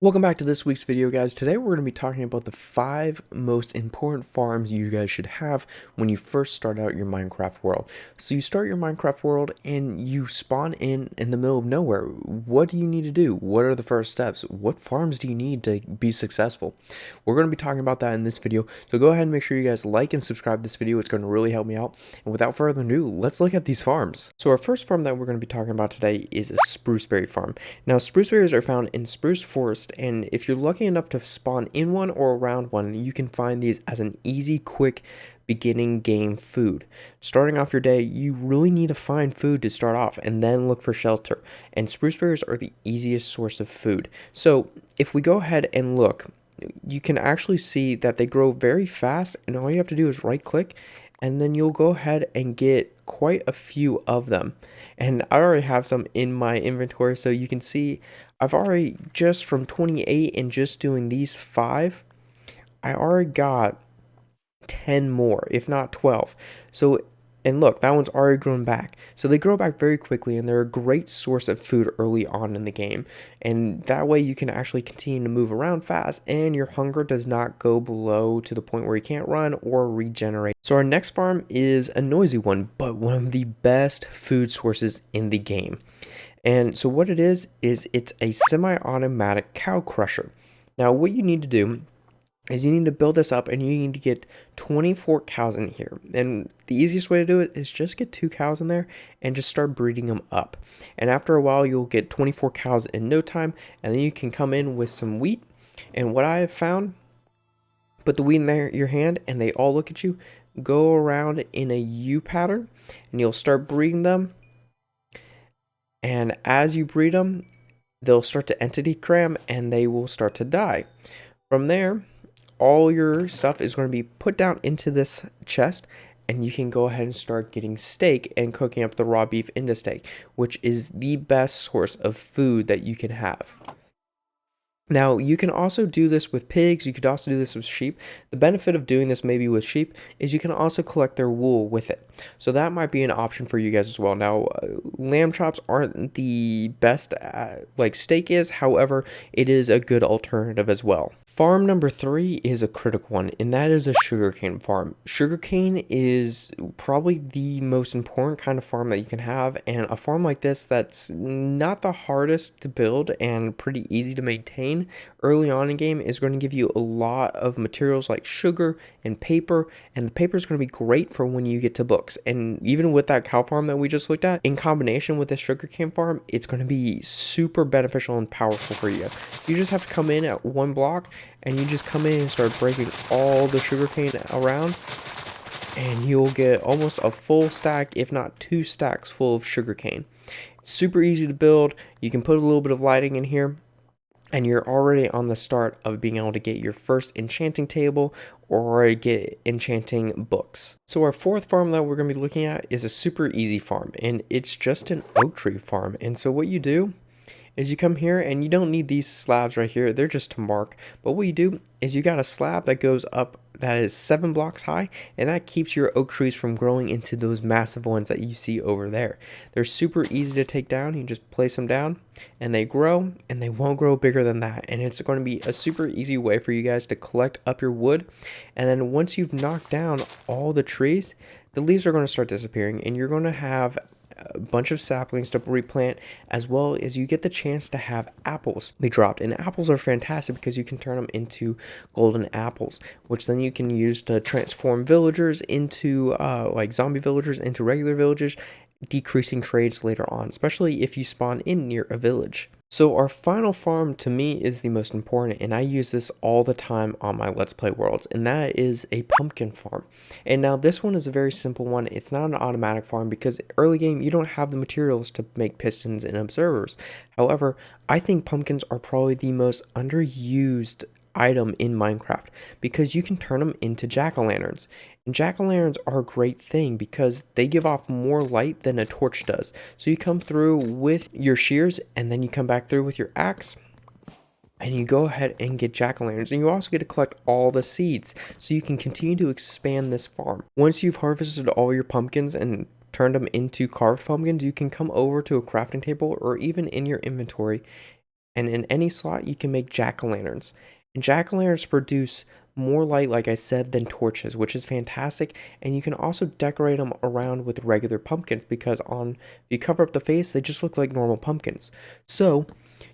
Welcome back to this week's video, guys. Today we're going to be talking about the 5 most important farms you guys should have when you first start out your Minecraft world. So you start your Minecraft world and you spawn in the middle of nowhere. What do you need to do? What are the first steps? What farms do you need to be successful? We're going to be talking about that in this video. So go ahead and make sure you guys like and subscribe to this video. It's going to really help me out. And without further ado, let's look at these farms. So our first farm that we're going to be talking about today is a spruceberry farm. Now spruceberries are found in spruce forest, and if you're lucky enough to spawn in one or around one, you can find these as an easy, quick beginning game food. Starting off your day, you really need to find food to start off and then look for shelter, and spruce berries are the easiest source of food. So if we go ahead and look, you can actually see that they grow very fast, and all you have to do is right click and then you'll go ahead and get quite a few of them. And I already have some in my inventory, so you can see I've already, just from 28 and just doing these 5, I already got 10 more, if not 12. So, and look, that one's already grown back. So they grow back very quickly, and they're a great source of food early on in the game. And that way you can actually continue to move around fast, and your hunger does not go below to the point where you can't run or regenerate. So our next farm is a noisy one, but one of the best food sources in the game. And so what it is it's a semi-automatic cow crusher. Now what you need to do is you need to build this up, and you need to get 24 cows in here. And the easiest way to do it is just get 2 cows in there and just start breeding them up. And after a while, you'll get 24 cows in no time, and then you can come in with some wheat. And what I have found, put the wheat in your hand, and they all look at you, go around in a U pattern, and you'll start breeding them. And as you breed them, they'll start to entity cram, and they will start to die. From there, all your stuff is going to be put down into this chest, and you can go ahead and start getting steak and cooking up the raw beef into steak, which is the best source of food that you can have. Now, you can also do this with pigs, you could also do this with sheep. The benefit of doing this maybe with sheep is you can also collect their wool with it. So that might be an option for you guys as well. Now, lamb chops aren't the best like steak is, however, it is a good alternative as well. Farm number 3 is a critical one, and that is a sugarcane farm. Sugarcane is probably the most important kind of farm that you can have, and a farm like this that's not the hardest to build and pretty easy to maintain early on in game is going to give you a lot of materials like sugar and paper, and the paper is going to be great for when you get to books. And even with that cow farm that we just looked at, in combination with this sugarcane farm, it's going to be super beneficial and powerful for you. You just have to come in at one block, and you just come in and start breaking all the sugarcane around, and you'll get almost a full stack, if not 2 stacks full of sugarcane. It's super easy to build. You can put a little bit of lighting in here, and you're already on the start of being able to get your first enchanting table or get enchanting books. So our 4th farm that we're going to be looking at is a super easy farm, and it's just an oak tree farm. And so what you do is you come here, and you don't need these slabs right here, they're just to mark, but what you do is you got a slab that goes up that is 7 blocks high, and that keeps your oak trees from growing into those massive ones that you see over there. They're super easy to take down. You just place them down and they grow, and they won't grow bigger than that, and it's going to be a super easy way for you guys to collect up your wood. And then once you've knocked down all the trees, the leaves are going to start disappearing, and you're going to have a bunch of saplings to replant, as well as you get the chance to have apples be dropped. And apples are fantastic because you can turn them into golden apples, which then you can use to transform villagers into like zombie villagers into regular villagers, decreasing trades later on, especially if you spawn in near a village. So our final farm to me is the most important, and I use this all the time on my Let's Play worlds, and that is a pumpkin farm. And now this one is a very simple one. It's not an automatic farm because early game you don't have the materials to make pistons and observers. However, I think pumpkins are probably the most underused item in Minecraft because you can turn them into jack-o'-lanterns. And jack-o'-lanterns are a great thing because they give off more light than a torch does. So you come through with your shears, and then you come back through with your axe, and you go ahead and get jack-o'-lanterns. And you also get to collect all the seeds so you can continue to expand this farm. Once you've harvested all your pumpkins and turned them into carved pumpkins, you can come over to a crafting table or even in your inventory And in any slot, you can make jack-o'-lanterns. And jack-o'-lanterns produce more light, like I said, than torches, which is fantastic. And you can also decorate them around with regular pumpkins because if you cover up the face, they just look like normal pumpkins. So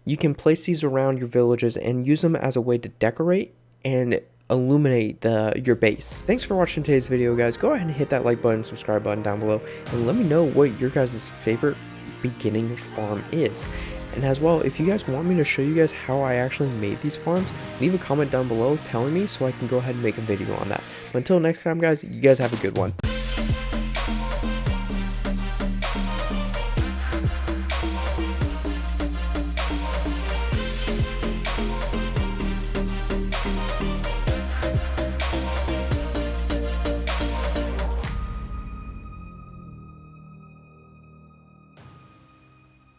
you can place these around your villages and use them as a way to decorate and illuminate your base. Thanks for watching today's video, guys. Go ahead and hit that like button, subscribe button down below, and let me know what your guys' favorite beginning farm is. And as well, if you guys want me to show you guys how I actually made these farms, leave a comment down below telling me so I can go ahead and make a video on that. But until next time, guys, you guys have a good one.